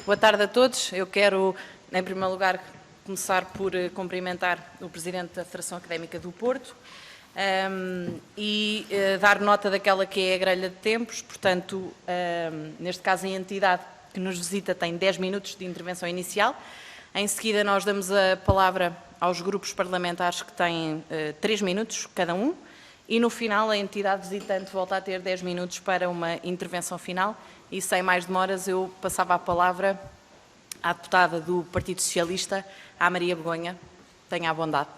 Boa tarde a todos. Eu quero, em primeiro lugar, começar por cumprimentar o Presidente da Federação Académica do Porto e dar nota daquela que é a grelha de tempos. Portanto, neste caso, a entidade que nos visita tem 10 minutos de intervenção inicial. Em seguida, nós damos a palavra aos grupos parlamentares que têm 3 minutos cada um. E no final a entidade visitante volta a ter 10 minutos para uma intervenção final e sem mais demoras eu passava a palavra à deputada do Partido Socialista, à Maria Begonha. Tenha a bondade.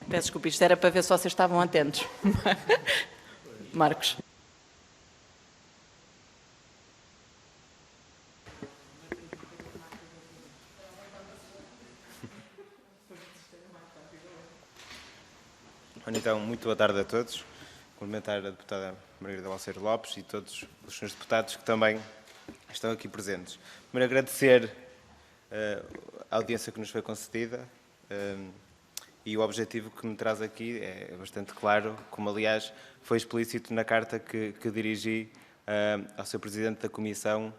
Peço desculpa, isto era para ver se vocês estavam atentos. Marcos. Então, muito boa tarde a todos. Cumprimentar a deputada Margarida Balseiro Lopes e todos os senhores deputados que também estão aqui presentes. Primeiro, agradecer a audiência que nos foi concedida e o objetivo que me traz aqui é bastante claro, como aliás foi explícito na carta que dirigi ao Sr. Presidente da Comissão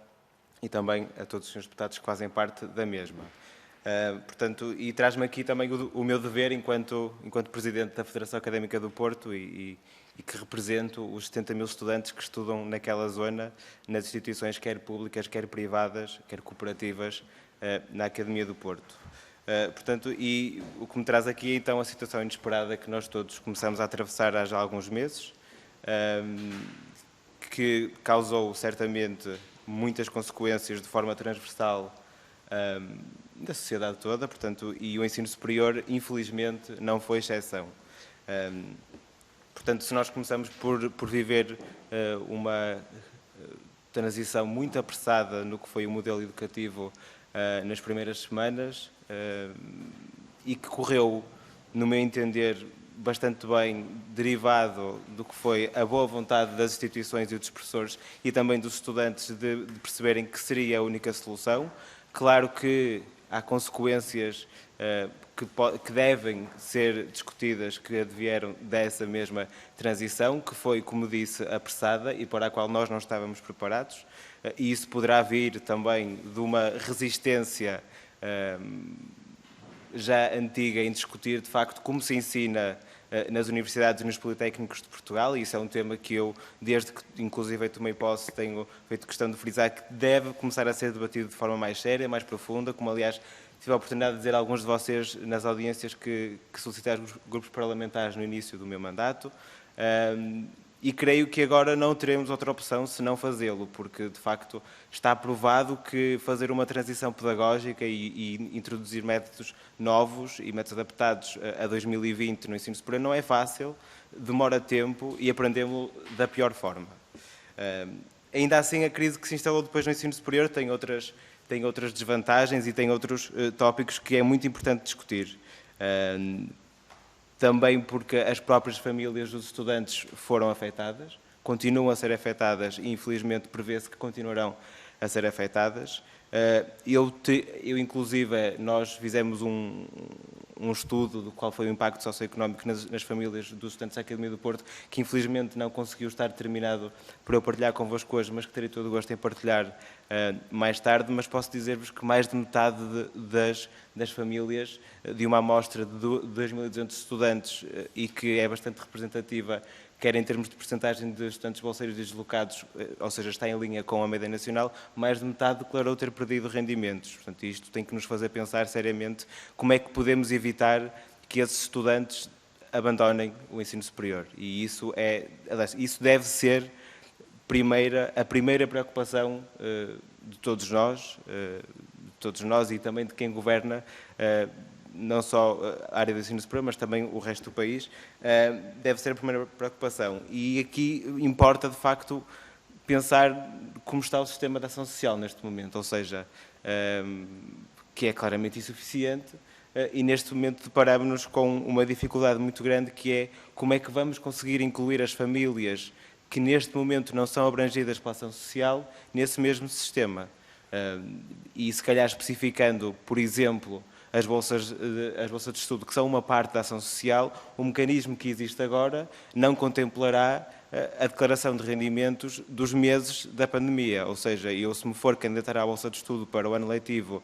e também a todos os senhores deputados que fazem parte da mesma. Portanto, e traz-me aqui também o meu dever enquanto Presidente da Federação Académica do Porto e que represento os 70 mil estudantes que estudam naquela zona, nas instituições quer públicas, quer privadas, quer cooperativas, na Academia do Porto. Portanto, e o que me traz aqui então a situação inesperada que nós todos começamos a atravessar há já alguns meses, que causou certamente muitas consequências de forma transversal da sociedade toda, portanto, e o ensino superior, infelizmente, não foi exceção. Portanto, se nós começamos por viver uma transição muito apressada no que foi o modelo educativo nas primeiras semanas e que correu, no meu entender, bastante bem, derivado do que foi a boa vontade das instituições e dos professores e também dos estudantes de perceberem que seria a única solução. Claro que há consequências que devem ser discutidas, que advieram dessa mesma transição, que foi, como disse, apressada e para a qual nós não estávamos preparados. E isso poderá vir também de uma resistência já antiga em discutir, de facto, como se ensina nas universidades e nos politécnicos de Portugal, e isso é um tema que eu, desde que inclusive tomei posse, tenho feito questão de frisar que deve começar a ser debatido de forma mais séria, mais profunda, como aliás tive a oportunidade de dizer a alguns de vocês nas audiências que solicitaram os grupos parlamentares no início do meu mandato, e creio que agora não teremos outra opção senão fazê-lo, porque de facto está provado que fazer uma transição pedagógica e introduzir métodos novos e métodos adaptados a 2020 no ensino superior não é fácil, demora tempo e aprendemos da pior forma. Ainda assim, a crise que se instalou depois no ensino superior tem outras desvantagens e tem outros tópicos que é muito importante discutir. Também porque as próprias famílias dos estudantes foram afetadas, continuam a ser afetadas e infelizmente prevê-se que continuarão a ser afetadas. Inclusive, nós fizemos um estudo do qual foi o impacto socioeconómico nas famílias dos estudantes da Academia do Porto, que infelizmente não conseguiu estar terminado para eu partilhar convosco hoje, mas que terei todo o gosto em partilhar mais tarde, mas posso dizer-vos que mais de metade das famílias, de uma amostra de 2.200 estudantes e que é bastante representativa, quer em termos de percentagem de estudantes bolseiros deslocados, ou seja, está em linha com a média nacional, mais de metade declarou ter perdido rendimentos. Portanto, isto tem que nos fazer pensar seriamente como é que podemos evitar que esses estudantes abandonem o ensino superior. E isso deve ser a primeira preocupação de todos nós e também de quem governa, não só a área do ensino superior, mas também o resto do país, deve ser a primeira preocupação. E aqui importa, de facto, pensar como está o sistema de ação social neste momento, ou seja, que é claramente insuficiente, e neste momento deparamos-nos com uma dificuldade muito grande, que é como é que vamos conseguir incluir as famílias que neste momento não são abrangidas pela ação social nesse mesmo sistema. E se calhar especificando, por exemplo, as bolsas de estudo, que são uma parte da ação social, o mecanismo que existe agora não contemplará a declaração de rendimentos dos meses da pandemia, ou seja, eu se me for candidatar à bolsa de estudo para o ano letivo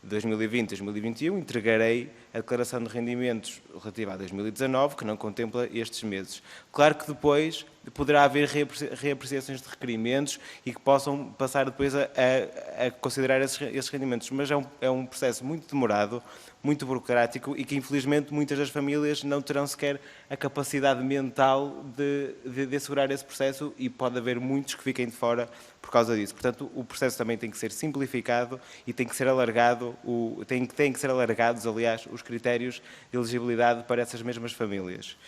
2020-2021, entregarei a declaração de rendimentos relativa a 2019, que não contempla estes meses. Claro que depois poderá haver reapreciações de requerimentos e que possam passar depois a considerar esses rendimentos, mas é um processo muito demorado, muito burocrático e que infelizmente muitas das famílias não terão sequer a capacidade mental de assegurar esse processo e pode haver muitos que fiquem de fora por causa disso. Portanto, o processo também tem que ser simplificado e tem que ser alargado, tem que ser alargados, aliás, os critérios de elegibilidade para essas mesmas famílias.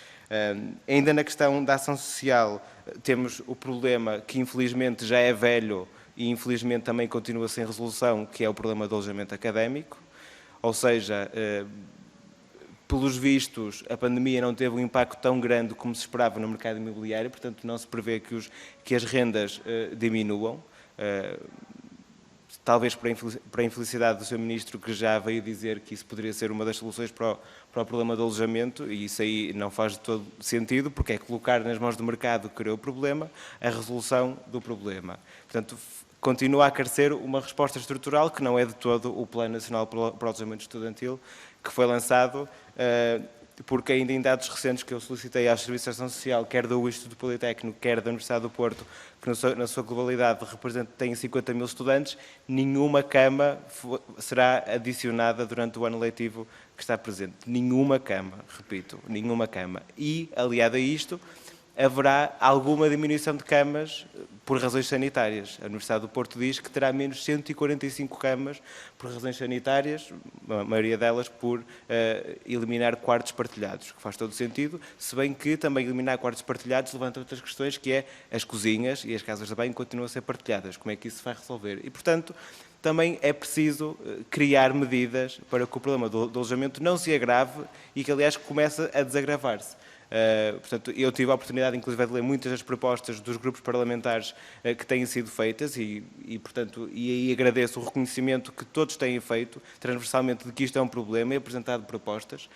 Ainda na questão da ação social, temos o problema que infelizmente já é velho e infelizmente também continua sem resolução, que é o problema do alojamento académico. Ou seja, pelos vistos, a pandemia não teve um impacto tão grande como se esperava no mercado imobiliário, portanto não se prevê que as rendas diminuam. Talvez para a infelicidade do Sr. Ministro, que já veio dizer que isso poderia ser uma das soluções para o problema do alojamento, e isso aí não faz de todo sentido, porque é colocar nas mãos do mercado que criou o problema, a resolução do problema. Portanto, continua a carecer uma resposta estrutural que não é de todo o Plano Nacional para o Alojamento Estudantil, que foi lançado porque ainda em dados recentes que eu solicitei aos Serviços de Ação Social, quer do Instituto Politécnico, quer da Universidade do Porto, que na sua globalidade tem 50 mil estudantes, nenhuma cama será adicionada durante o ano letivo que está presente. Nenhuma cama, repito, nenhuma cama. E, aliado a isto, haverá alguma diminuição de camas por razões sanitárias. A Universidade do Porto diz que terá menos 145 camas por razões sanitárias, a maioria delas por eliminar quartos partilhados, que faz todo sentido, se bem que também eliminar quartos partilhados levanta outras questões, que é as cozinhas e as casas de banho continuam a ser partilhadas. Como é que isso se vai resolver? E, portanto, também é preciso criar medidas para que o problema do alojamento não se agrave e que, aliás, comece a desagravar-se. Portanto, eu tive a oportunidade, inclusive, de ler muitas das propostas dos grupos parlamentares que têm sido feitas e aí agradeço o reconhecimento que todos têm feito, transversalmente, de que isto é um problema e apresentado propostas.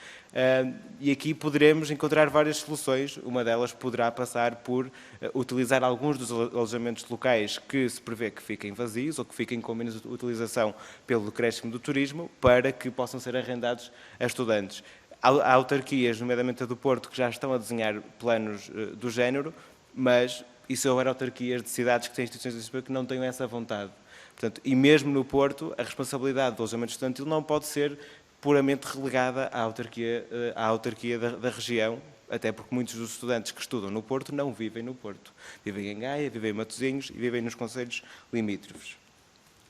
E aqui poderemos encontrar várias soluções. Uma delas poderá passar por utilizar alguns dos alojamentos locais que se prevê que fiquem vazios ou que fiquem com menos utilização pelo decréscimo do turismo para que possam ser arrendados a estudantes. Há autarquias, nomeadamente a do Porto, que já estão a desenhar planos do género, mas e se houver autarquias de cidades que têm instituições de ensino que não tenham essa vontade. Portanto, e mesmo no Porto, a responsabilidade do alojamento estudantil não pode ser puramente relegada à autarquia da região, até porque muitos dos estudantes que estudam no Porto não vivem no Porto. Vivem em Gaia, vivem em Matosinhos e vivem nos concelhos limítrofes.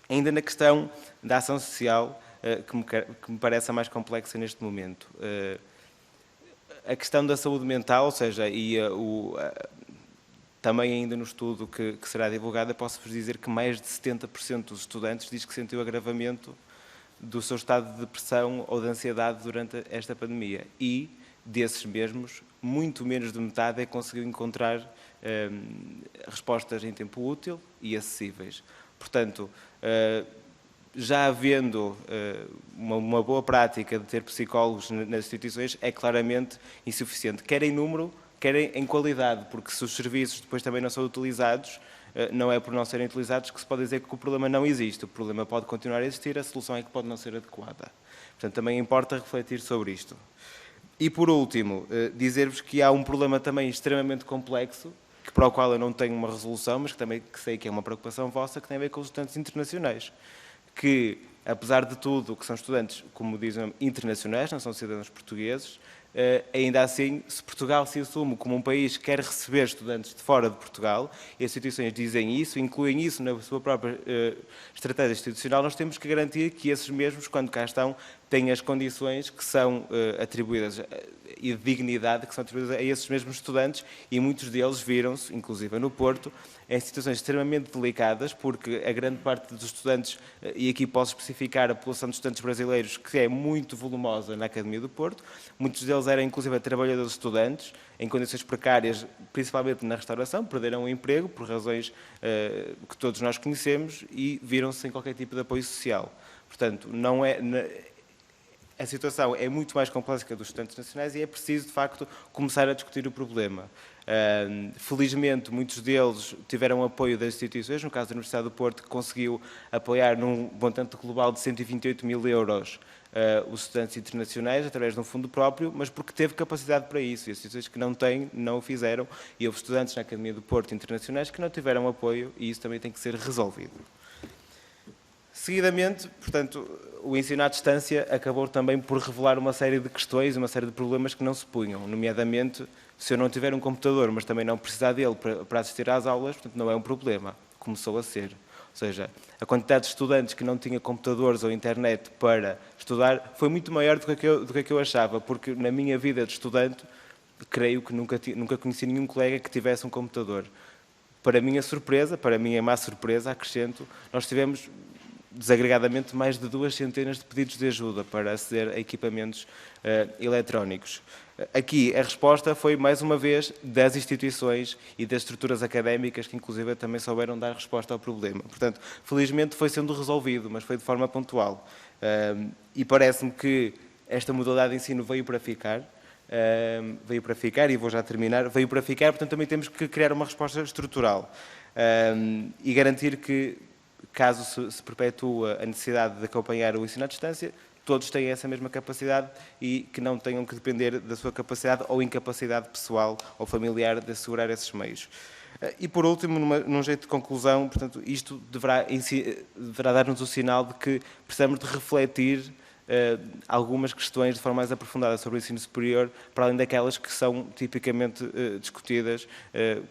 Ainda na questão da ação social, que me parece a mais complexa neste momento. A questão da saúde mental, ou seja, também ainda no estudo que será divulgado, posso-vos dizer que mais de 70% dos estudantes diz que sentiu agravamento do seu estado de depressão ou de ansiedade durante esta pandemia. E, desses mesmos, muito menos de metade conseguiu encontrar respostas em tempo útil e acessíveis. Portanto, já havendo uma boa prática de ter psicólogos nas instituições, é claramente insuficiente, quer em número, quer em qualidade, porque se os serviços depois também não são utilizados, não é por não serem utilizados que se pode dizer que o problema não existe. O problema pode continuar a existir, a solução é que pode não ser adequada. Portanto, também importa refletir sobre isto. E, por último, dizer-vos que há um problema também extremamente complexo, para o qual eu não tenho uma resolução, mas que sei que é uma preocupação vossa, que tem a ver com os estudantes internacionais, que, apesar de tudo, que são estudantes, como dizem, internacionais, não são cidadãos portugueses, ainda assim, se Portugal se assume como um país que quer receber estudantes de fora de Portugal, e as instituições dizem isso, incluem isso na sua própria estratégia institucional, nós temos que garantir que esses mesmos, quando cá estão, têm as condições que são atribuídas e de dignidade que são atribuídas a esses mesmos estudantes, e muitos deles viram-se, inclusive no Porto, em situações extremamente delicadas, porque a grande parte dos estudantes, e aqui posso especificar a população de estudantes brasileiros, que é muito volumosa na Academia do Porto, muitos deles eram inclusive trabalhadores estudantes, em condições precárias, principalmente na restauração, perderam o emprego por razões que todos nós conhecemos e viram-se sem qualquer tipo de apoio social. Portanto, não é... a situação é muito mais complexa que a dos estudantes nacionais e é preciso, de facto, começar a discutir o problema. Felizmente, muitos deles tiveram apoio das instituições, no caso da Universidade do Porto, que conseguiu apoiar num montante global de 128 mil euros os estudantes internacionais, através de um fundo próprio, mas porque teve capacidade para isso. E as instituições que não têm, não o fizeram. E houve estudantes na Academia do Porto internacionais que não tiveram apoio e isso também tem que ser resolvido. Seguidamente, portanto, o ensino à distância acabou também por revelar uma série de questões, uma série de problemas que não se punham, nomeadamente, se eu não tiver um computador, mas também não precisar dele para assistir às aulas, portanto, não é um problema, começou a ser. Ou seja, a quantidade de estudantes que não tinha computadores ou internet para estudar foi muito maior do que eu achava, porque na minha vida de estudante, creio que nunca conheci nenhum colega que tivesse um computador. Para a minha surpresa, para a minha má surpresa, acrescento, nós tivemos desagregadamente mais de 2 centenas de pedidos de ajuda para aceder a equipamentos eletrónicos. Aqui a resposta foi, mais uma vez, das instituições e das estruturas académicas que, inclusive, também souberam dar resposta ao problema. Portanto, felizmente foi sendo resolvido, mas foi de forma pontual. E parece-me que esta modalidade de ensino veio para ficar, e vou já terminar, veio para ficar, portanto, também temos que criar uma resposta estrutural e garantir que, caso se perpetue a necessidade de acompanhar o ensino à distância, todos têm essa mesma capacidade e que não tenham que depender da sua capacidade ou incapacidade pessoal ou familiar de assegurar esses meios. E, por último, num jeito de conclusão, portanto, isto deverá dar-nos o sinal de que precisamos de refletir algumas questões de forma mais aprofundada sobre o ensino superior, para além daquelas que são tipicamente discutidas,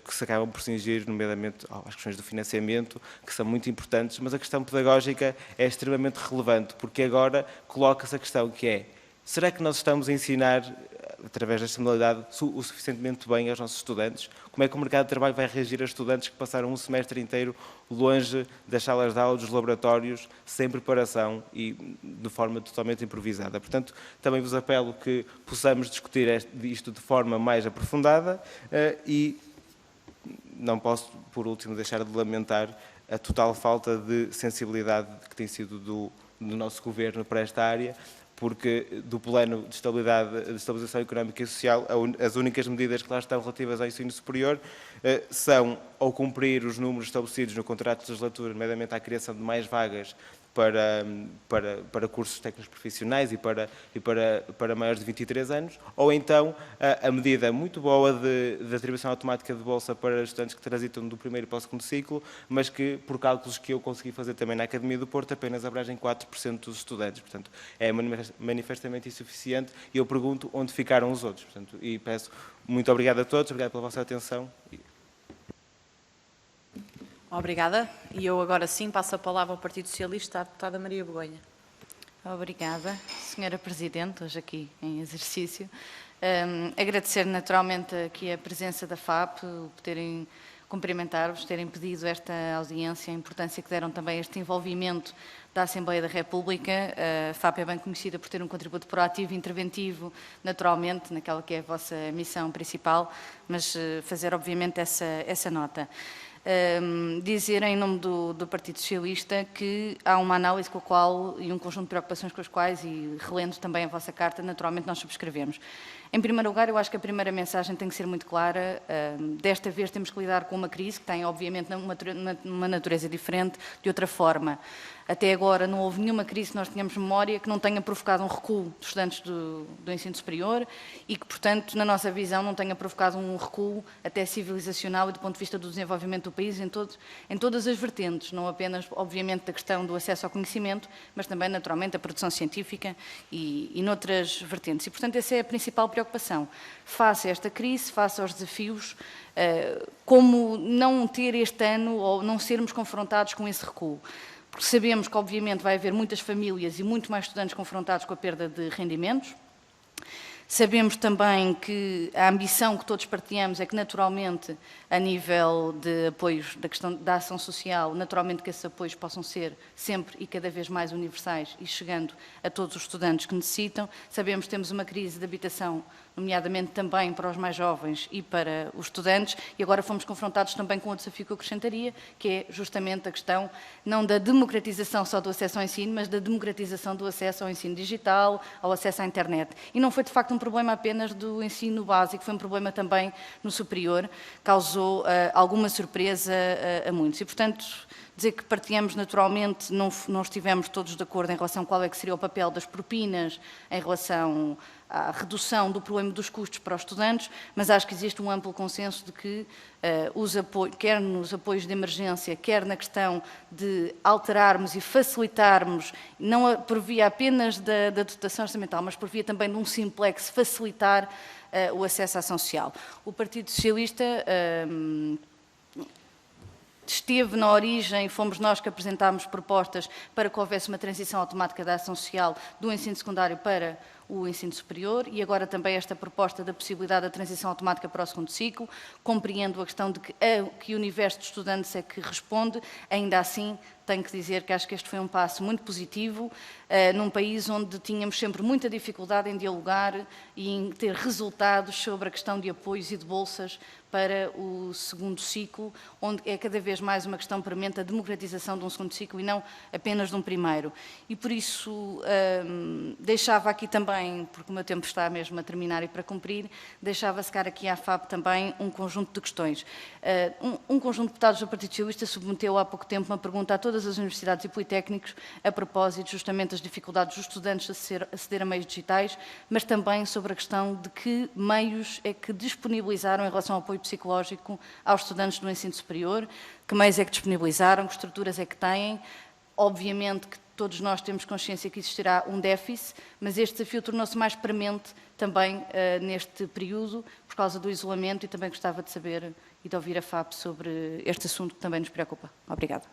que se acabam por cingir, nomeadamente, às questões do financiamento, que são muito importantes, mas a questão pedagógica é extremamente relevante, porque agora coloca-se a questão que é: será que nós estamos a ensinar, através desta modalidade, o suficientemente bem aos nossos estudantes? Como é que o mercado de trabalho vai reagir a estudantes que passaram um semestre inteiro longe das salas de aula, dos laboratórios, sem preparação e de forma totalmente improvisada? Portanto, também vos apelo que possamos discutir isto de forma mais aprofundada e não posso, por último, deixar de lamentar a total falta de sensibilidade que tem sido do nosso Governo para esta área, porque do plano de estabilização económica e social, as únicas medidas que lá estão relativas ao ensino superior são ou cumprir os números estabelecidos no contrato de legislatura, nomeadamente à criação de mais vagas para cursos técnicos profissionais e para maiores de 23 anos, ou então a medida muito boa de atribuição automática de bolsa para estudantes que transitam do primeiro para o segundo ciclo, mas que, por cálculos que eu consegui fazer também na Academia do Porto, apenas abrangem 4% dos estudantes. Portanto, é manifestamente insuficiente e eu pergunto onde ficaram os outros. Portanto, e peço muito obrigado a todos, obrigado pela vossa atenção. Obrigada. E eu agora sim passo a palavra ao Partido Socialista, à deputada Maria Begonha. Obrigada, Senhora Presidente, hoje aqui em exercício. Agradecer naturalmente aqui a presença da FAP, cumprimentar-vos, terem pedido esta audiência, a importância que deram também a este envolvimento da Assembleia da República. A FAP é bem conhecida por ter um contributo proativo e interventivo, naturalmente, naquela que é a vossa missão principal, mas fazer obviamente essa nota. Dizer em nome do Partido Socialista que há uma análise com a qual e um conjunto de preocupações com as quais, e relendo também a vossa carta, naturalmente nós subscrevemos. Em primeiro lugar, eu acho que a primeira mensagem tem que ser muito clara. Desta vez temos que lidar com uma crise que tem, obviamente, uma natureza diferente, de outra forma. Até agora não houve nenhuma crise que nós tenhamos memória que não tenha provocado um recuo dos estudantes do ensino superior e que, portanto, na nossa visão, não tenha provocado um recuo até civilizacional e do ponto de vista do desenvolvimento do país em todas as vertentes, não apenas, obviamente, da questão do acesso ao conhecimento, mas também, naturalmente, da produção científica e noutras vertentes. E, portanto, essa é a principal preocupação. Face a esta crise, face aos desafios, como não ter este ano ou não sermos confrontados com esse recuo. Porque sabemos que, obviamente, vai haver muitas famílias e muito mais estudantes confrontados com a perda de rendimentos. Sabemos também que a ambição que todos partilhamos é que, naturalmente, a nível de apoios da questão da ação social, naturalmente que esses apoios possam ser sempre e cada vez mais universais e chegando a todos os estudantes que necessitam. Sabemos que temos uma crise de habitação, nomeadamente também para os mais jovens e para os estudantes, e agora fomos confrontados também com o desafio que eu acrescentaria, que é justamente a questão não da democratização só do acesso ao ensino, mas da democratização do acesso ao ensino digital, ao acesso à internet. E não foi, de facto, um problema apenas do ensino básico, foi um problema também no superior, causou alguma surpresa a muitos. E, portanto, dizer que partilhamos naturalmente, não estivemos todos de acordo em relação a qual é que seria o papel das propinas em relação à redução do problema dos custos para os estudantes, mas acho que existe um amplo consenso de que quer nos apoios de emergência, quer na questão de alterarmos e facilitarmos, não por via apenas da dotação orçamental, mas por via também de um simplex, facilitar o acesso à ação social. O Partido Socialista esteve na origem, fomos nós que apresentámos propostas para que houvesse uma transição automática da ação social do ensino secundário para o ensino superior e agora também esta proposta da possibilidade da transição automática para o segundo ciclo. Compreendo a questão de que universo de estudantes é que responde, ainda assim tenho que dizer que acho que este foi um passo muito positivo num país onde tínhamos sempre muita dificuldade em dialogar e em ter resultados sobre a questão de apoios e de bolsas para o segundo ciclo, onde é cada vez mais uma questão premente a democratização de um segundo ciclo e não apenas de um primeiro. E por isso deixava aqui também, porque o meu tempo está mesmo a terminar e para cumprir, deixava-se cá aqui à FAP também um conjunto de questões. Um conjunto de deputados do Partido Socialista submeteu há pouco tempo uma pergunta a todas as universidades e politécnicos a propósito justamente das dificuldades dos estudantes a aceder a meios digitais, mas também sobre a questão de que meios é que disponibilizaram em relação ao apoio psicológico aos estudantes do ensino superior, que meios é que disponibilizaram, que estruturas é que têm. Obviamente que todos nós temos consciência que existirá um déficit, mas este desafio tornou-se mais premente também neste período, por causa do isolamento, e também gostava de saber e de ouvir a FAP sobre este assunto que também nos preocupa. Obrigada.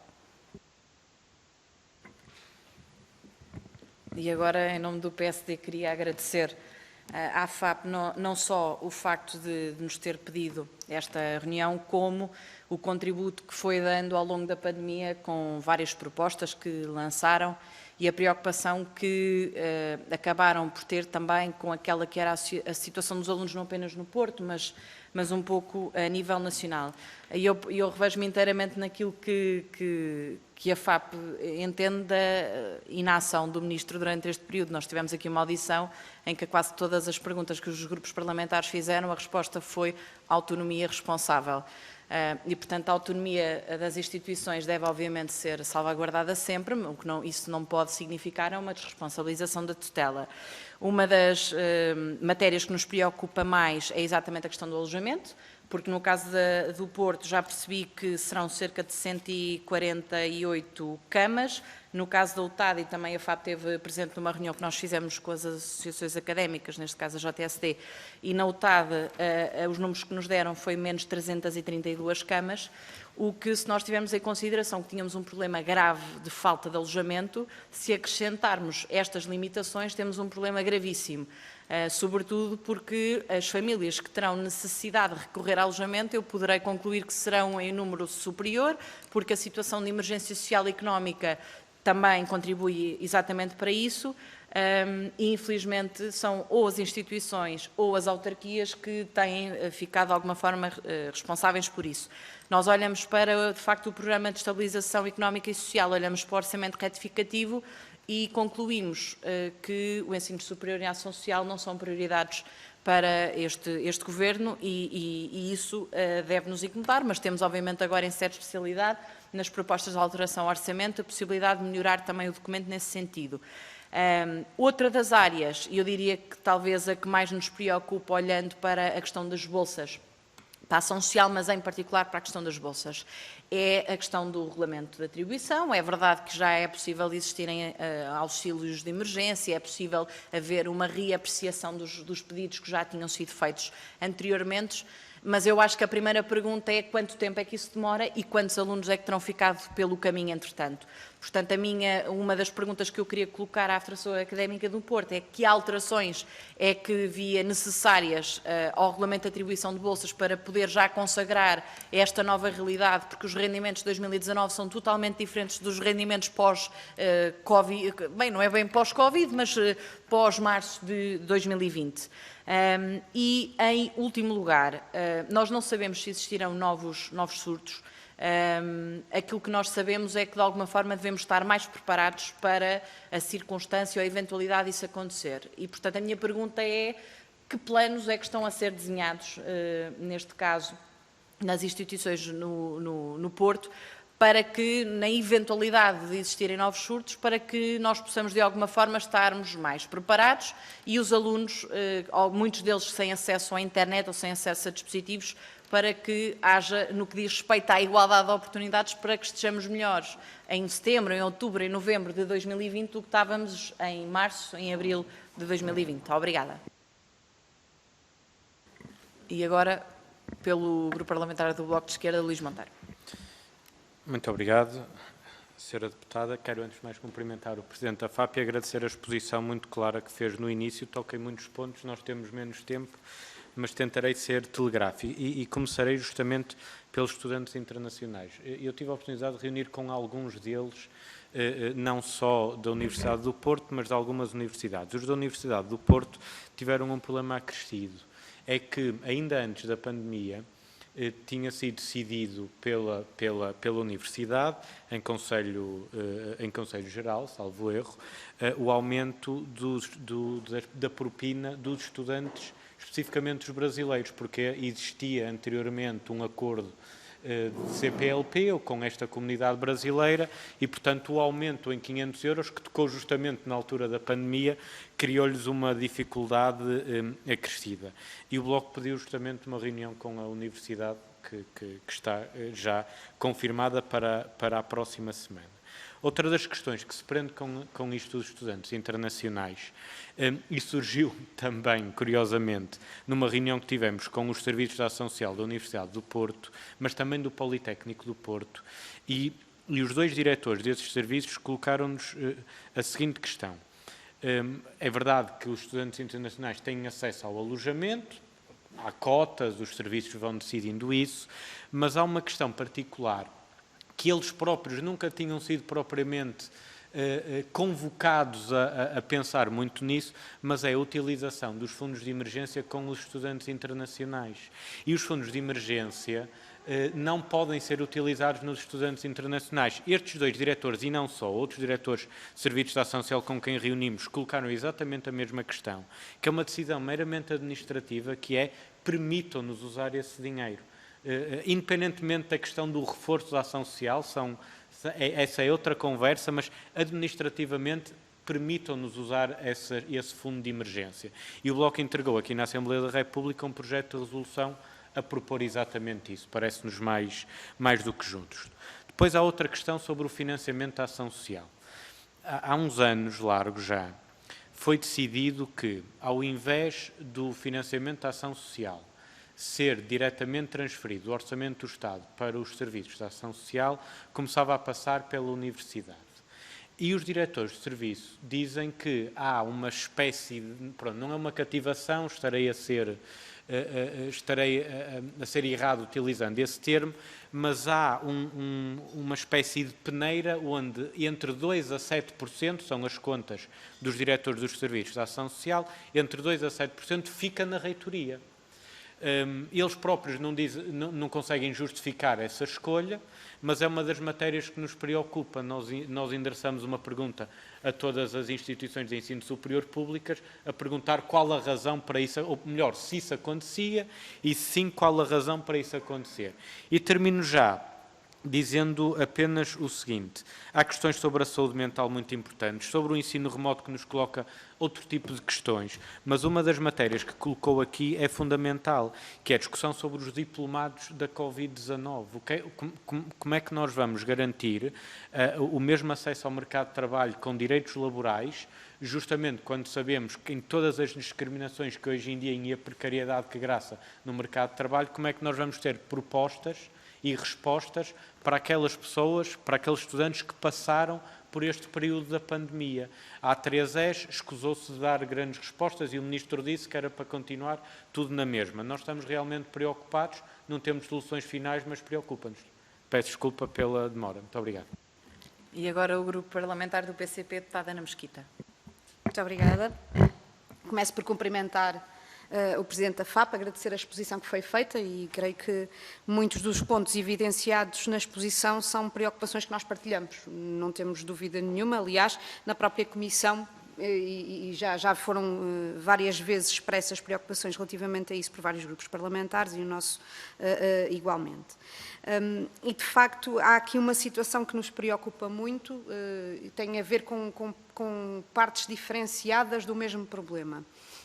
E agora, em nome do PSD, queria agradecer à FAP não só o facto de nos ter pedido esta reunião, como o contributo que foi dando ao longo da pandemia com várias propostas que lançaram e a preocupação que acabaram por ter também com aquela que era a situação dos alunos não apenas no Porto, mas um pouco a nível nacional. E eu revejo-me inteiramente naquilo que a FAP entende da inação do Ministro durante este período. Nós tivemos aqui uma audição em que quase todas as perguntas que os grupos parlamentares fizeram, a resposta foi autonomia responsável. E, portanto, a autonomia das instituições deve, obviamente, ser salvaguardada sempre, o que isso não pode significar é uma desresponsabilização da tutela. Uma das matérias que nos preocupa mais é exatamente a questão do alojamento, porque no caso do Porto já percebi que serão cerca de 148 camas. No caso da UTAD, e também a FAP esteve presente numa reunião que nós fizemos com as associações académicas, neste caso a JSD, e na UTAD os números que nos deram foi menos 332 camas, o que, se nós tivermos em consideração que tínhamos um problema grave de falta de alojamento, se acrescentarmos estas limitações, temos um problema gravíssimo. Sobretudo porque as famílias que terão necessidade de recorrer a alojamento, eu poderei concluir que serão em número superior, porque a situação de emergência social e económica também contribui exatamente para isso, e infelizmente são ou as instituições ou as autarquias que têm ficado de alguma forma responsáveis por isso. Nós olhamos para, de facto, o Programa de Estabilização Económica e Social, olhamos para o Orçamento Retificativo e concluímos que o ensino superior e a ação social não são prioridades para este Governo e isso deve nos incomodar, mas temos obviamente agora em certa especialidade, nas propostas de alteração ao orçamento, a possibilidade de melhorar também o documento nesse sentido. Outra das áreas, e eu diria que talvez a que mais nos preocupa olhando para a questão das bolsas, para a ação social, mas em particular para a questão das bolsas, é a questão do regulamento de atribuição. É verdade que já é possível existirem auxílios de emergência, é possível haver uma reapreciação dos pedidos que já tinham sido feitos anteriormente, mas eu acho que a primeira pergunta é quanto tempo é que isso demora e quantos alunos é que terão ficado pelo caminho entretanto. Portanto, uma das perguntas que eu queria colocar à Federação Académica do Porto é que alterações é que via necessárias ao regulamento de atribuição de bolsas para poder já consagrar esta nova realidade, porque os rendimentos de 2019 são totalmente diferentes dos rendimentos pós-Covid, bem, não é bem pós-Covid, mas pós-março de 2020. E, em último lugar, nós não sabemos se existirão novos surtos. Aquilo que nós sabemos é que, de alguma forma, devemos estar mais preparados para a circunstância ou a eventualidade disso acontecer. E, portanto, a minha pergunta é que planos é que estão a ser desenhados, neste caso, nas instituições no Porto, para que, na eventualidade de existirem novos surtos, para que nós possamos, de alguma forma, estarmos mais preparados e os alunos, muitos deles sem acesso à internet ou sem acesso a dispositivos, para que haja, no que diz respeito à igualdade de oportunidades, para que estejamos melhores em setembro, em outubro, em novembro de 2020 do que estávamos em março, em abril de 2020. Obrigada. E agora, pelo Grupo Parlamentar do Bloco de Esquerda, Luís Monteiro. Muito obrigado, Sra. Deputada. Quero, antes de mais, cumprimentar o Presidente da FAP e agradecer a exposição muito clara que fez no início. Toquei muitos pontos, nós temos menos tempo, mas tentarei ser telegráfico e começarei justamente pelos estudantes internacionais. Eu tive a oportunidade de reunir com alguns deles, não só da Universidade do Porto, mas de algumas universidades. Os da Universidade do Porto tiveram um problema acrescido. É que, ainda antes da pandemia, tinha sido decidido pela Universidade, em Conselho Geral, salvo erro, o aumento da propina dos estudantes, especificamente os brasileiros, porque existia anteriormente um acordo de CPLP ou com esta comunidade brasileira e, portanto, o aumento em 500 euros, que tocou justamente na altura da pandemia, criou-lhes uma dificuldade acrescida. E o Bloco pediu justamente uma reunião com a Universidade, que está já confirmada para a próxima semana. Outra das questões que se prende com isto dos estudantes internacionais, e surgiu também, curiosamente, numa reunião que tivemos com os Serviços de Ação Social da Universidade do Porto, mas também do Politécnico do Porto, e os dois diretores desses serviços colocaram-nos a seguinte questão. É verdade que os estudantes internacionais têm acesso ao alojamento, há cotas, os serviços vão decidindo isso, mas há uma questão particular que eles próprios nunca tinham sido propriamente convocados a pensar muito nisso, mas é a utilização dos fundos de emergência com os estudantes internacionais. E os fundos de emergência não podem ser utilizados nos estudantes internacionais. Estes dois diretores, e não só, outros diretores de Serviços de Ação Social com quem reunimos, colocaram exatamente a mesma questão, que é uma decisão meramente administrativa, que é permitam-nos usar esse dinheiro. Independentemente da questão do reforço da ação social, essa é outra conversa, mas administrativamente permitam-nos usar esse fundo de emergência. E o Bloco entregou aqui na Assembleia da República um projeto de resolução a propor exatamente isso. Parece-nos mais do que juntos. Depois há outra questão sobre o financiamento da ação social. Há uns anos largos já, foi decidido que, ao invés do financiamento da ação social ser diretamente transferido do Orçamento do Estado para os serviços de ação social, começava a passar pela Universidade. E os diretores de serviço dizem que há uma espécie de... Pronto, não é uma cativação, estarei a ser errado utilizando esse termo, mas há uma espécie de peneira onde entre 2% a 7%, são as contas dos diretores dos serviços de ação social, entre 2% a 7% fica na reitoria. Eles próprios não conseguem justificar essa escolha, mas é uma das matérias que nos preocupa. Nós endereçamos uma pergunta a todas as instituições de ensino superior públicas a perguntar qual a razão para isso, ou melhor, se isso acontecia e se sim, qual a razão para isso acontecer. E termino já dizendo apenas o seguinte: há questões sobre a saúde mental muito importantes, sobre o ensino remoto que nos coloca outro tipo de questões, mas uma das matérias que colocou aqui é fundamental, que é a discussão sobre os diplomados da Covid-19. Como é que nós vamos garantir o mesmo acesso ao mercado de trabalho com direitos laborais, justamente quando sabemos que em todas as discriminações que hoje em dia e a precariedade que graça no mercado de trabalho, como é que nós vamos ter propostas e respostas para aquelas pessoas, para aqueles estudantes que passaram por este período da pandemia. A A3ES escusou-se de dar grandes respostas e o Ministro disse que era para continuar tudo na mesma. Nós estamos realmente preocupados, não temos soluções finais, mas preocupa-nos. Peço desculpa pela demora. Muito obrigado. E agora o Grupo Parlamentar do PCP, deputada Ana Mesquita. Muito obrigada. Começo por cumprimentar o Presidente da FAP, agradecer a exposição que foi feita e creio que muitos dos pontos evidenciados na exposição são preocupações que nós partilhamos, não temos dúvida nenhuma. Aliás, na própria Comissão, e já foram várias vezes expressas preocupações relativamente a isso por vários grupos parlamentares e o nosso igualmente. E, de facto, há aqui uma situação que nos preocupa muito e tem a ver com partes diferenciadas do mesmo problema.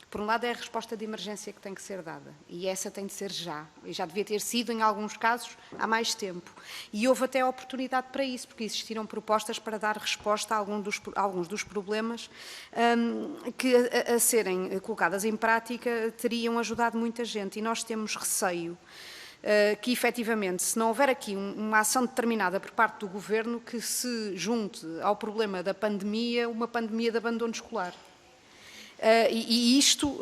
Por um lado, é a resposta de emergência que tem que ser dada, e essa tem de ser já, e já devia ter sido, em alguns casos, há mais tempo. E houve até oportunidade para isso, porque existiram propostas para dar resposta a alguns dos problemas que, a serem colocadas em prática, teriam ajudado muita gente, e nós temos receio que, efetivamente, se não houver aqui uma ação determinada por parte do Governo, que se junte ao problema da pandemia, uma pandemia de abandono escolar. E isto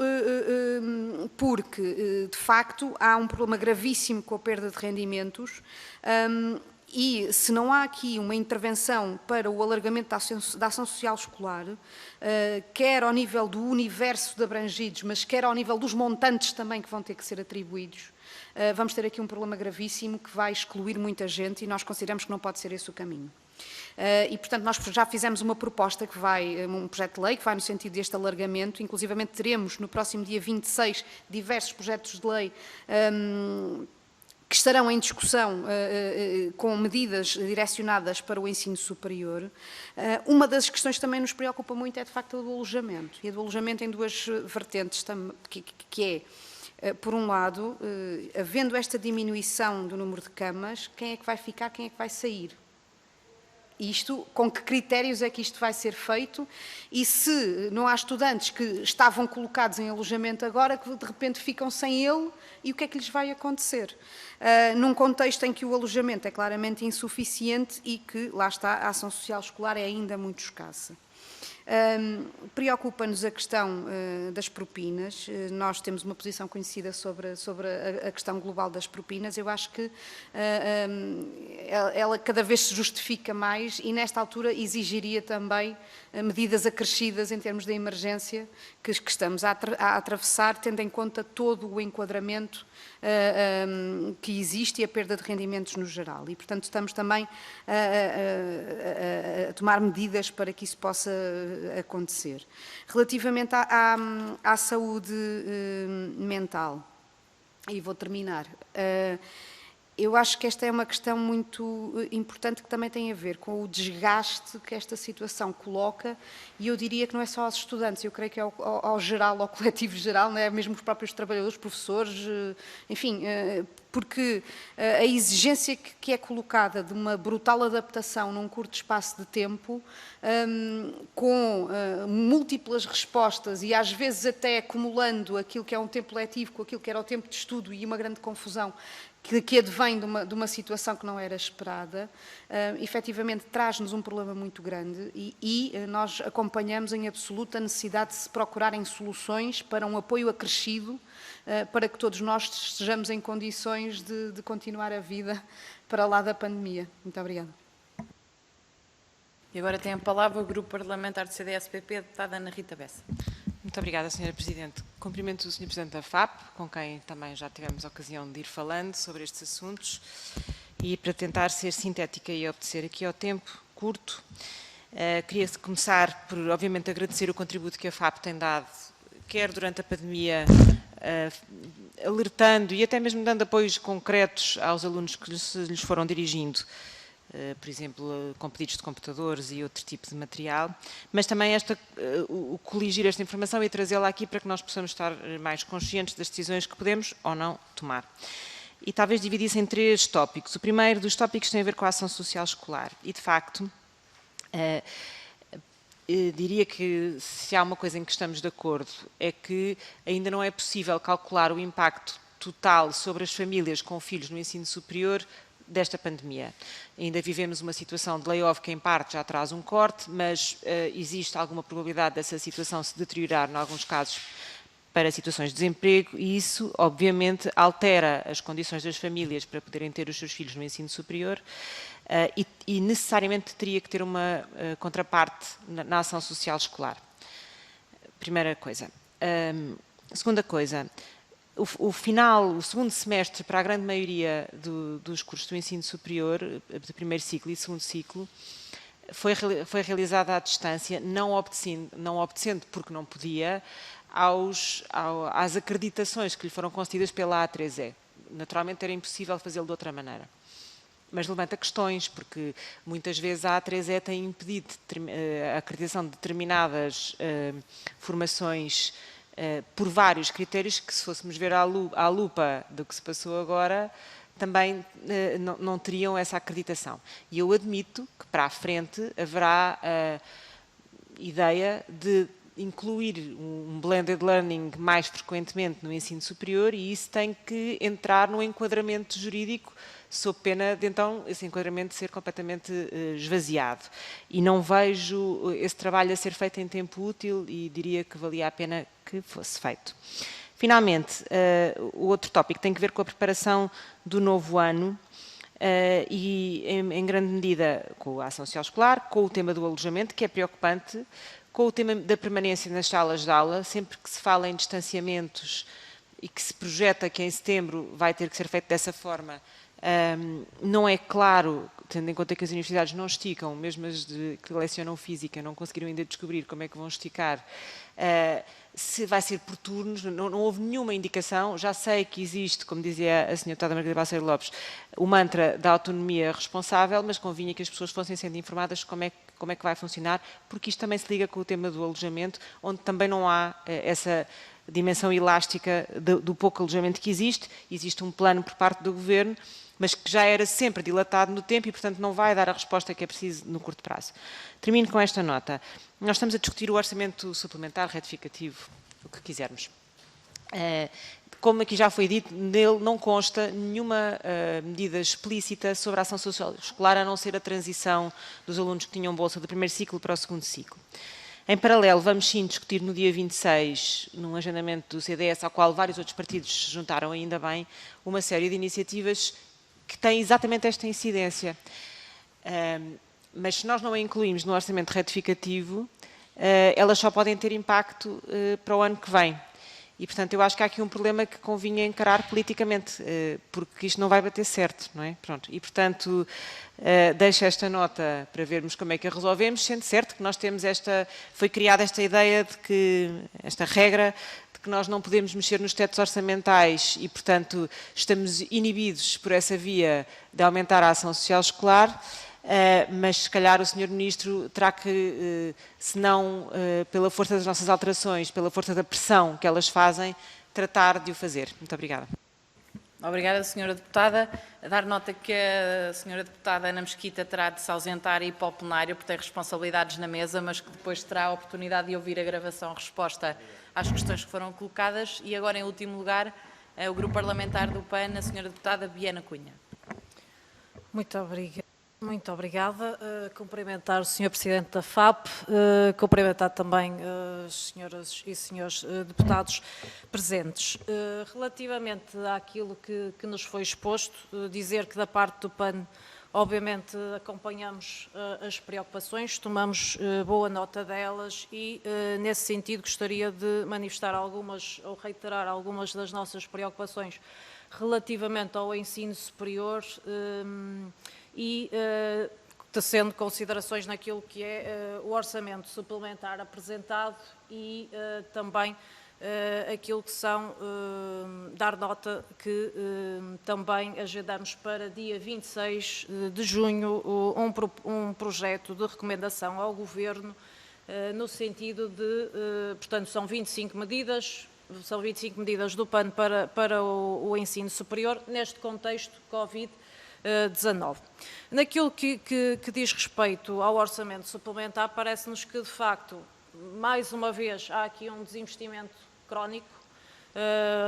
porque, de facto, há um problema gravíssimo com a perda de rendimentos e se não há aqui uma intervenção para o alargamento da ação social escolar, quer ao nível do universo de abrangidos, mas quer ao nível dos montantes também que vão ter que ser atribuídos, vamos ter aqui um problema gravíssimo que vai excluir muita gente e nós consideramos que não pode ser esse o caminho. E, portanto, nós já fizemos uma proposta que vai, um projeto de lei que vai no sentido deste alargamento, inclusivamente teremos no próximo dia 26 diversos projetos de lei que estarão em discussão com medidas direcionadas para o ensino superior. Uma das questões que também nos preocupa muito é, de facto, a do alojamento, e a do alojamento em duas vertentes, que é, por um lado, havendo esta diminuição do número de camas, quem é que vai ficar, quem é que vai sair? Isto, com que critérios é que isto vai ser feito e se não há estudantes que estavam colocados em alojamento agora que de repente ficam sem ele e o que é que lhes vai acontecer? Num contexto em que o alojamento é claramente insuficiente e que, lá está, a ação social escolar é ainda muito escassa. Preocupa-nos a questão das propinas. Nós temos uma posição conhecida sobre a questão global das propinas. Eu acho que ela cada vez se justifica mais e, nesta altura, exigiria também medidas acrescidas em termos de emergência que estamos a atravessar, tendo em conta todo o enquadramento que existe e a perda de rendimentos no geral. E, portanto, estamos também a tomar medidas para que isso possa acontecer. Relativamente à saúde mental, e vou terminar, eu acho que esta é uma questão muito importante que também tem a ver com o desgaste que esta situação coloca, e eu diria que não é só aos estudantes, eu creio que é ao geral, ao coletivo geral, não é? Mesmo os próprios trabalhadores, professores, enfim, porque a exigência que é colocada de uma brutal adaptação num curto espaço de tempo, com múltiplas respostas e às vezes até acumulando aquilo que é um tempo letivo com aquilo que era o tempo de estudo e uma grande confusão, que advém de uma situação que não era esperada, efetivamente traz-nos um problema muito grande e nós acompanhamos em absoluta a necessidade de se procurarem soluções para um apoio acrescido, para que todos nós estejamos em condições de continuar a vida para lá da pandemia. Muito obrigada. E agora tem a palavra o Grupo Parlamentar do CDS-PP, a deputada Ana Rita Bessa. Muito obrigada, Sra. Presidente. Cumprimento o Sr. Presidente da FAP, com quem também já tivemos a ocasião de ir falando sobre estes assuntos, e para tentar ser sintética e obedecer aqui ao tempo curto, queria começar por, obviamente, agradecer o contributo que a FAP tem dado, quer durante a pandemia, alertando e até mesmo dando apoios concretos aos alunos que lhes foram dirigindo, por exemplo, com pedidos de computadores e outro tipo de material, mas também o coligir esta informação e trazê-la aqui para que nós possamos estar mais conscientes das decisões que podemos ou não tomar. E talvez dividisse em 3 tópicos. O primeiro dos tópicos tem a ver com a ação social escolar e, de facto, diria que se há uma coisa em que estamos de acordo é que ainda não é possível calcular o impacto total sobre as famílias com filhos no ensino superior desta pandemia. Ainda vivemos uma situação de layoff que, em parte, já traz um corte, mas existe alguma probabilidade dessa situação se deteriorar, em alguns casos, para situações de desemprego, e isso, obviamente, altera as condições das famílias para poderem ter os seus filhos no ensino superior e necessariamente teria que ter uma contraparte na ação social escolar. Primeira coisa. Segunda coisa, o segundo semestre, para a grande maioria dos cursos do ensino superior, do primeiro ciclo e segundo ciclo, foi realizada à distância, não obedecendo porque não podia, às acreditações que lhe foram concedidas pela A3E. Naturalmente era impossível fazê-lo de outra maneira. Mas levanta questões, porque muitas vezes a A3E tem impedido a acreditação de determinadas formações por vários critérios que, se fôssemos ver à lupa do que se passou agora, também não teriam essa acreditação. E eu admito que para a frente haverá a ideia de incluir um blended learning mais frequentemente no ensino superior, e isso tem que entrar no enquadramento jurídico, sob pena de então esse enquadramento ser completamente esvaziado. E não vejo esse trabalho a ser feito em tempo útil e diria que valia a pena que fosse feito. Finalmente, o outro tópico tem que ver com a preparação do novo ano e, em grande medida, com a ação social escolar, com o tema do alojamento, que é preocupante, com o tema da permanência nas salas de aula. Sempre que se fala em distanciamentos e que se projeta que em setembro vai ter que ser feito dessa forma, não é claro, tendo em conta que as universidades não esticam, mesmo as que lecionam física, não conseguiram ainda descobrir como é que vão esticar, se vai ser por turnos. Não houve nenhuma indicação. Já sei que existe, como dizia a senhora deputada Margarida Balseiro Lopes, o mantra da autonomia responsável, mas convinha que as pessoas fossem sendo informadas como é que vai funcionar, porque isto também se liga com o tema do alojamento, onde também não há essa dimensão elástica do pouco alojamento que existe. Existe um plano por parte do Governo, mas que já era sempre dilatado no tempo e, portanto, não vai dar a resposta que é preciso no curto prazo. Termino com esta nota. Nós estamos a discutir o orçamento suplementar, retificativo, o que quisermos. Como aqui já foi dito, nele não consta nenhuma medida explícita sobre a ação social escolar, a não ser a transição dos alunos que tinham bolsa do primeiro ciclo para o segundo ciclo. Em paralelo, vamos sim discutir no dia 26, num agendamento do CDS, ao qual vários outros partidos se juntaram, ainda bem, uma série de iniciativas que têm exatamente esta incidência. Mas se nós não a incluímos no orçamento retificativo, elas só podem ter impacto para o ano que vem. E, portanto, eu acho que há aqui um problema que convinha encarar politicamente, porque isto não vai bater certo, não é? Pronto. E, portanto, deixo esta nota para vermos como é que a resolvemos, sendo certo que nós temos foi criada esta ideia de que, esta regra, de que nós não podemos mexer nos tetos orçamentais e, portanto, estamos inibidos por essa via de aumentar a ação social escolar. Mas se calhar o Sr. Ministro terá que, se não pela força das nossas alterações, pela força da pressão que elas fazem, tratar de o fazer. Muito obrigada. Obrigada, Sra. Deputada. Dar nota que a Sra. Deputada Ana Mesquita terá de se ausentar e ir para o plenário, porque tem responsabilidades na mesa, mas que depois terá a oportunidade de ouvir a gravação resposta às questões que foram colocadas. E agora, em último lugar, o Grupo Parlamentar do PAN, a Sra. Deputada Biana Cunha. Muito obrigada. Muito obrigada. Cumprimentar o Sr. Presidente da FAP, cumprimentar também as senhoras e senhores deputados presentes. Relativamente àquilo que nos foi exposto, dizer que da parte do PAN, obviamente, acompanhamos as preocupações, tomamos boa nota delas e, nesse sentido, gostaria de manifestar algumas, ou reiterar algumas das nossas preocupações relativamente ao ensino superior e tecendo considerações naquilo que é o orçamento suplementar apresentado e também aquilo que são, dar nota que também agendamos para dia 26 de junho um projeto de recomendação ao Governo no sentido de, portanto, são 25 medidas do PAN para o ensino superior, neste contexto Covid-19. Naquilo que diz respeito ao orçamento suplementar, parece-nos que, de facto, mais uma vez, há aqui um desinvestimento crónico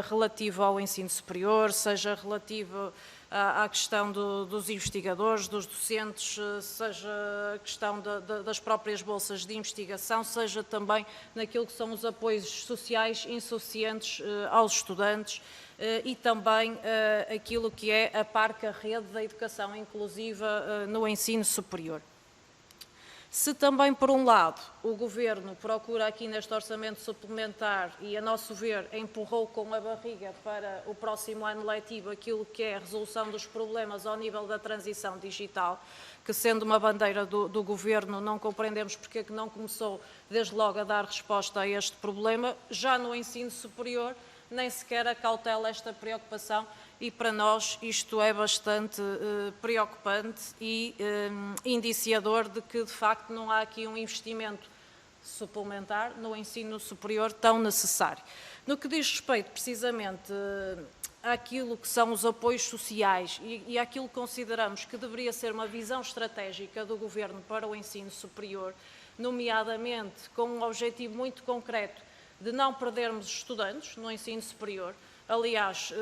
relativo ao ensino superior, seja relativo à questão dos investigadores, dos docentes, seja a questão das próprias bolsas de investigação, seja também naquilo que são os apoios sociais insuficientes aos estudantes e também aquilo que é a parca rede da educação inclusiva no ensino superior. Se também, por um lado, o Governo procura aqui neste orçamento suplementar e, a nosso ver, empurrou com a barriga para o próximo ano letivo aquilo que é a resolução dos problemas ao nível da transição digital, que sendo uma bandeira do Governo não compreendemos porque é que não começou desde logo a dar resposta a este problema, já no ensino superior nem sequer acautela esta preocupação e para nós isto é bastante preocupante e indiciador de que de facto não há aqui um investimento suplementar no ensino superior tão necessário. No que diz respeito precisamente àquilo que são os apoios sociais e àquilo que consideramos que deveria ser uma visão estratégica do Governo para o ensino superior, nomeadamente com um objetivo muito concreto de não perdermos estudantes no ensino superior, aliás,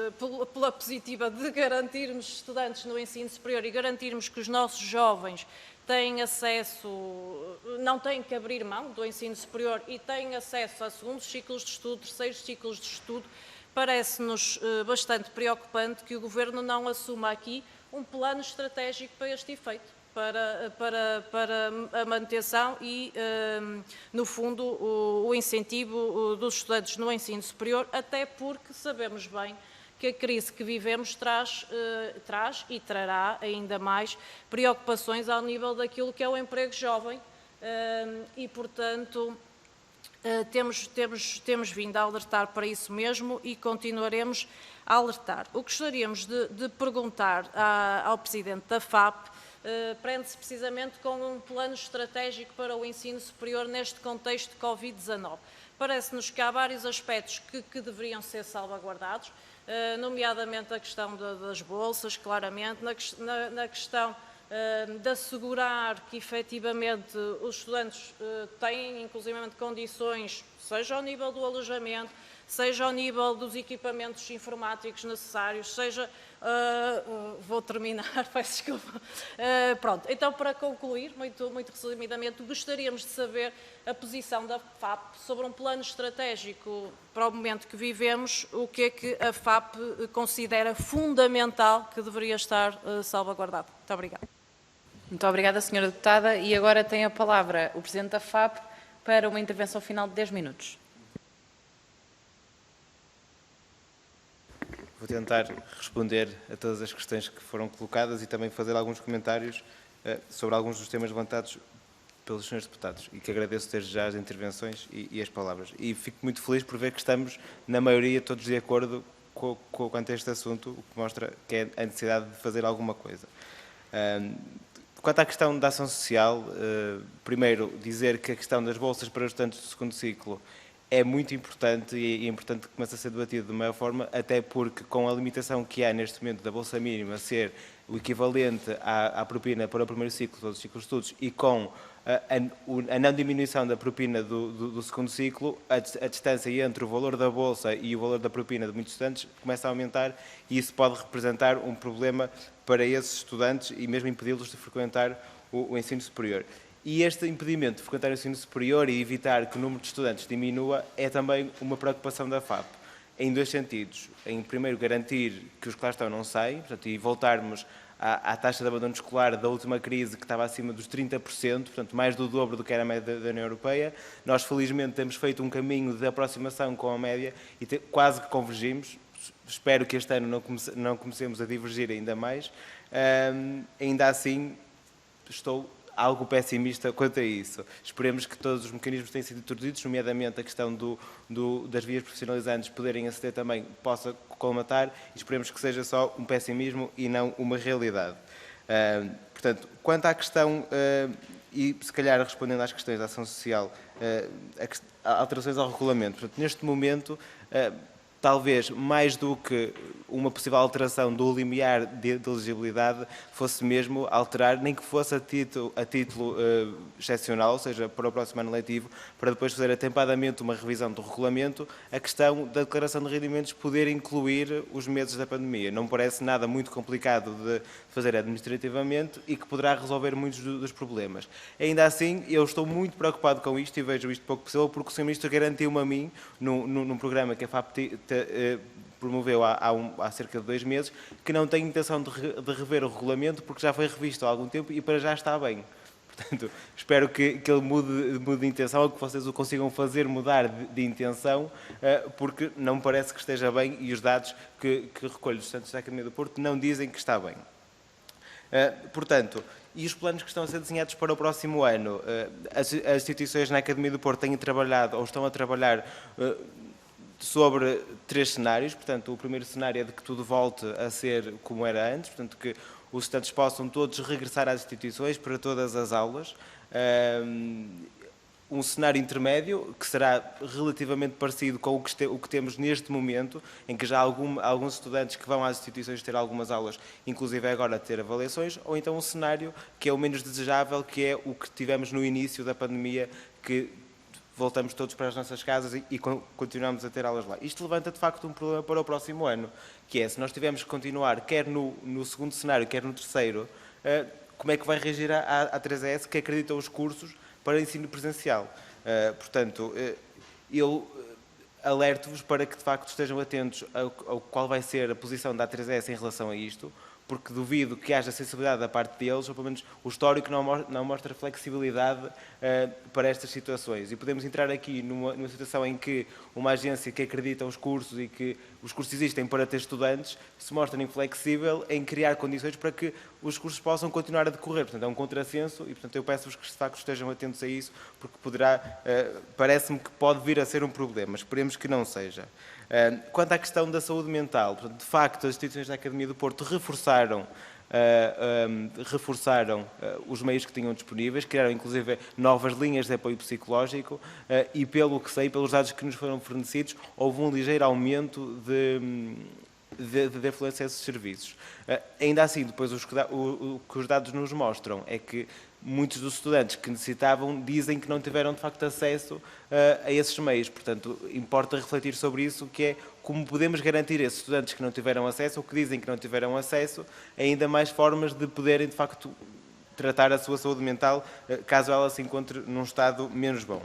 pela positiva de garantirmos estudantes no ensino superior e garantirmos que os nossos jovens têm acesso, não têm que abrir mão do ensino superior e têm acesso a segundos ciclos de estudo, terceiros ciclos de estudo, parece-nos bastante preocupante que o Governo não assuma aqui um plano estratégico para este efeito. Para a manutenção e, no fundo, o incentivo dos estudantes no ensino superior, até porque sabemos bem que a crise que vivemos traz e trará ainda mais preocupações ao nível daquilo que é o emprego jovem e, portanto, temos vindo a alertar para isso mesmo e continuaremos a alertar. O que gostaríamos de perguntar ao Presidente da FAP prende-se precisamente com um plano estratégico para o ensino superior neste contexto de Covid-19. Parece-nos que há vários aspectos que deveriam ser salvaguardados, nomeadamente a questão das bolsas, claramente, na questão de assegurar que efetivamente os estudantes têm inclusivamente condições, seja ao nível do alojamento, seja ao nível dos equipamentos informáticos necessários, seja... vou terminar, peço desculpa. Pronto, então para concluir, muito resumidamente, gostaríamos de saber a posição da FAP sobre um plano estratégico para o momento que vivemos, o que é que a FAP considera fundamental que deveria estar salvaguardado. Muito obrigada. Muito obrigada, Sra. Deputada. E agora tem a palavra o Presidente da FAP para uma intervenção final de 10 minutos. Vou tentar responder a todas as questões que foram colocadas e também fazer alguns comentários sobre alguns dos temas levantados pelos senhores deputados e que agradeço desde já as intervenções e as palavras. E fico muito feliz por ver que estamos, na maioria, todos de acordo quanto a este assunto, o que mostra que é a necessidade de fazer alguma coisa. Quanto à questão da ação social, primeiro dizer que a questão das bolsas para os estudantes do segundo ciclo é muito importante e é importante que comece a ser debatido de maior forma, até porque com a limitação que há neste momento da bolsa mínima ser o equivalente à propina para o primeiro ciclo, todos os ciclos de estudos, e com a não diminuição da propina do segundo ciclo, a distância entre o valor da bolsa e o valor da propina de muitos estudantes começa a aumentar e isso pode representar um problema para esses estudantes e mesmo impedi-los de frequentar o ensino superior. E este impedimento de frequentar o ensino superior e evitar que o número de estudantes diminua é também uma preocupação da FAP, em dois sentidos. Em primeiro, garantir que os que lá estão não saem, portanto, e voltarmos à taxa de abandono escolar da última crise, que estava acima dos 30%, portanto, mais do dobro do que era a média da União Europeia. Nós, felizmente, temos feito um caminho de aproximação com a média e quase que convergimos. Espero que este ano não comecemos a divergir ainda mais. Ainda assim, estou algo pessimista quanto a isso. Esperemos que todos os mecanismos que têm sido introduzidos, nomeadamente a questão das vias profissionalizantes poderem aceder também, possa colmatar e esperemos que seja só um pessimismo e não uma realidade. Portanto, quanto à questão, e se calhar respondendo às questões da ação social, alterações ao regulamento, portanto, neste momento, talvez mais do que uma possível alteração do limiar de elegibilidade fosse mesmo alterar, nem que fosse a título excepcional, ou seja, para o próximo ano letivo, para depois fazer atempadamente uma revisão do regulamento, a questão da declaração de rendimentos poder incluir os meses da pandemia. Não me parece nada muito complicado de fazer administrativamente e que poderá resolver muitos dos problemas. Ainda assim, eu estou muito preocupado com isto e vejo isto pouco possível, porque o Sr. Ministro garantiu-me a mim, num programa que a FAP promoveu há cerca de 2 meses, que não tem intenção de rever o regulamento, porque já foi revisto há algum tempo e para já está bem. Portanto, espero que ele mude de intenção, ou que vocês o consigam fazer mudar de intenção, porque não me parece que esteja bem e os dados que recolho dos estudantes da Academia do Porto não dizem que está bem. Portanto, e os planos que estão a ser desenhados para o próximo ano? As instituições na Academia do Porto têm trabalhado, ou estão a trabalhar, sobre 3 cenários. Portanto, o primeiro cenário é de que tudo volte a ser como era antes, portanto, que os estudantes possam todos regressar às instituições para todas as aulas. Um cenário intermédio, que será relativamente parecido com o que temos neste momento, em que já há alguns estudantes que vão às instituições ter algumas aulas, inclusive agora ter avaliações, ou então um cenário que é o menos desejável, que é o que tivemos no início da pandemia, que voltamos todos para as nossas casas e continuamos a ter aulas lá. Isto levanta, de facto, um problema para o próximo ano, que é, se nós tivermos que continuar, quer no segundo cenário, quer no terceiro, como é que vai reagir a 3ES, que acredita os cursos para ensino presencial? Portanto, eu alerto-vos para que, de facto, estejam atentos ao qual vai ser a posição da A3ES em relação a isto, porque duvido que haja sensibilidade da parte deles, ou pelo menos o histórico não mostra flexibilidade para estas situações. E podemos entrar aqui numa situação em que uma agência que acredita os cursos e que os cursos existem para ter estudantes se mostra inflexível em criar condições para que os cursos possam continuar a decorrer. Portanto, é um contrassenso e, portanto, eu peço-vos que, de facto, estejam atentos a isso, porque parece-me que pode vir a ser um problema. Esperemos que não seja. Quanto à questão da saúde mental, portanto, de facto, as instituições da Academia do Porto reforçaram os meios que tinham disponíveis, criaram inclusive novas linhas de apoio psicológico e, pelo que sei, pelos dados que nos foram fornecidos, houve um ligeiro aumento de afluência a esses serviços. Ainda assim, depois o que os dados nos mostram é que muitos dos estudantes que necessitavam dizem que não tiveram, de facto, acesso a esses meios. Portanto, importa refletir sobre isso, que é como podemos garantir a esses estudantes que não tiveram acesso, ou que dizem que não tiveram acesso, ainda mais formas de poderem, de facto, tratar a sua saúde mental, caso ela se encontre num estado menos bom.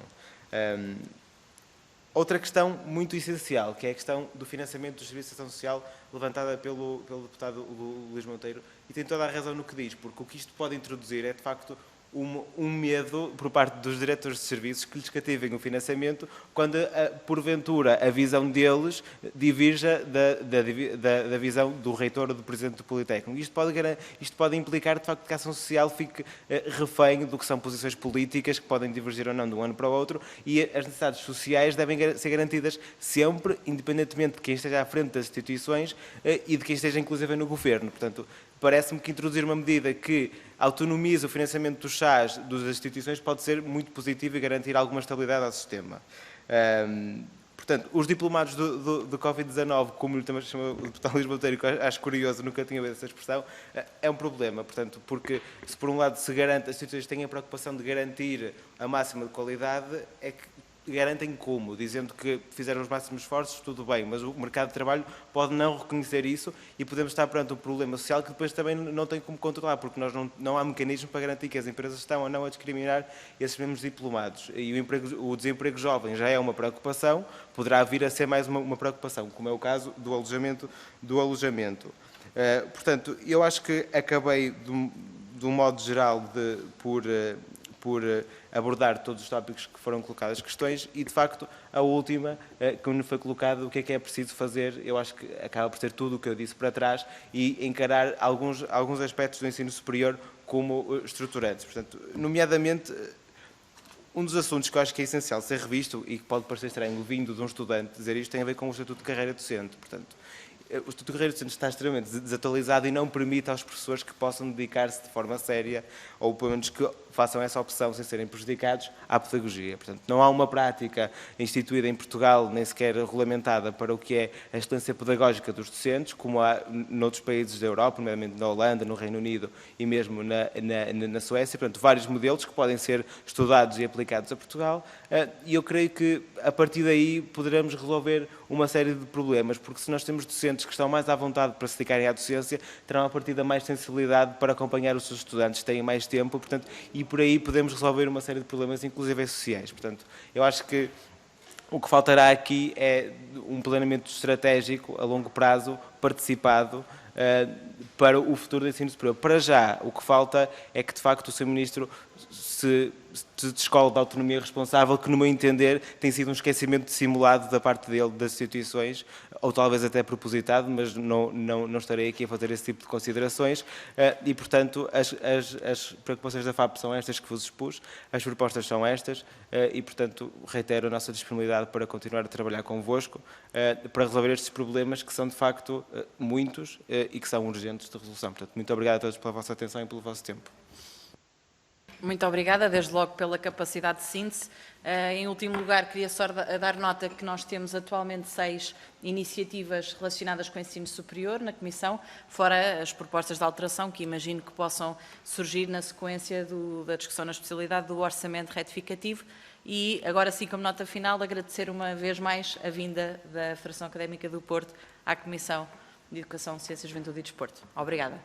Outra questão muito essencial, que é a questão do financiamento dos serviços de ação social, levantada pelo deputado Luís Monteiro, e tem toda a razão no que diz, porque o que isto pode introduzir é, de facto, um medo por parte dos diretores de serviços que lhes cativem o financiamento quando, porventura, a visão deles diverja da visão do reitor ou do presidente do Politécnico. Isto pode implicar, de facto, que a ação social fique refém do que são posições políticas que podem divergir ou não de um ano para o outro, e as necessidades sociais devem ser garantidas sempre, independentemente de quem esteja à frente das instituições e de quem esteja, inclusive, no governo. Portanto, parece-me que introduzir uma medida que autonomiza o financiamento dos chás das instituições pode ser muito positivo e garantir alguma estabilidade ao sistema. Portanto, os diplomados do Covid-19, como também chamou o deputado Luís Monteiro, que acho curioso, nunca tinha ouvido essa expressão, é um problema. Portanto, porque se por um lado se garante, as instituições têm a preocupação de garantir a máxima de qualidade, é que garantem como? Dizendo que fizeram os máximos esforços, tudo bem, mas o mercado de trabalho pode não reconhecer isso e podemos estar perante um problema social que depois também não tem como controlar, porque nós não há mecanismo para garantir que as empresas estão ou não a discriminar esses mesmos diplomados. E o desemprego jovem já é uma preocupação, poderá vir a ser mais uma preocupação, como é o caso do alojamento. Portanto, eu acho que acabei, de um modo geral, por abordar todos os tópicos que foram colocadas as questões e, de facto, a última, que me foi colocada, o que é preciso fazer, eu acho que acaba por ser tudo o que eu disse para trás e encarar alguns aspectos do ensino superior como estruturantes. Portanto, nomeadamente, um dos assuntos que eu acho que é essencial ser revisto e que pode parecer estranho vindo de um estudante dizer isto tem a ver com o Estatuto de Carreira Docente. Portanto, o Estatuto de Carreira dos Docentes está extremamente desatualizado e não permite aos professores que possam dedicar-se de forma séria, ou pelo menos que façam essa opção sem serem prejudicados, à pedagogia. Portanto, não há uma prática instituída em Portugal, nem sequer regulamentada, para o que é a excelência pedagógica dos docentes, como há noutros países da Europa, nomeadamente na Holanda, no Reino Unido e mesmo na Suécia. Portanto, vários modelos que podem ser estudados e aplicados a Portugal, e eu creio que, a partir daí, poderemos resolver uma série de problemas, porque se nós temos docentes que estão mais à vontade para se dedicarem à docência, terão a partir da mais sensibilidade para acompanhar os seus estudantes, têm mais tempo, portanto, e por aí podemos resolver uma série de problemas, inclusive sociais. Portanto, eu acho que o que faltará aqui é um planeamento estratégico a longo prazo, participado, para o futuro do ensino superior. Para já, o que falta é que, de facto, o Sr. Ministro se descola da autonomia responsável, que, no meu entender, tem sido um esquecimento dissimulado da parte dele, das instituições, ou talvez até propositado, mas não estarei aqui a fazer esse tipo de considerações, e, portanto, as preocupações da FAP são estas que vos expus, as propostas são estas, e, portanto, reitero a nossa disponibilidade para continuar a trabalhar convosco, para resolver estes problemas que são, de facto, muitos e que são urgentes de resolução. Portanto, muito obrigado a todos pela vossa atenção e pelo vosso tempo. Muito obrigada, desde logo pela capacidade de síntese. Em último lugar, queria só dar nota que nós temos atualmente 6 iniciativas relacionadas com o ensino superior na Comissão, fora as propostas de alteração que imagino que possam surgir na sequência da discussão na especialidade do orçamento retificativo. E agora sim, como nota final, agradecer uma vez mais a vinda da Federação Académica do Porto à Comissão de Educação, Ciência, Juventude e Desporto. Obrigada.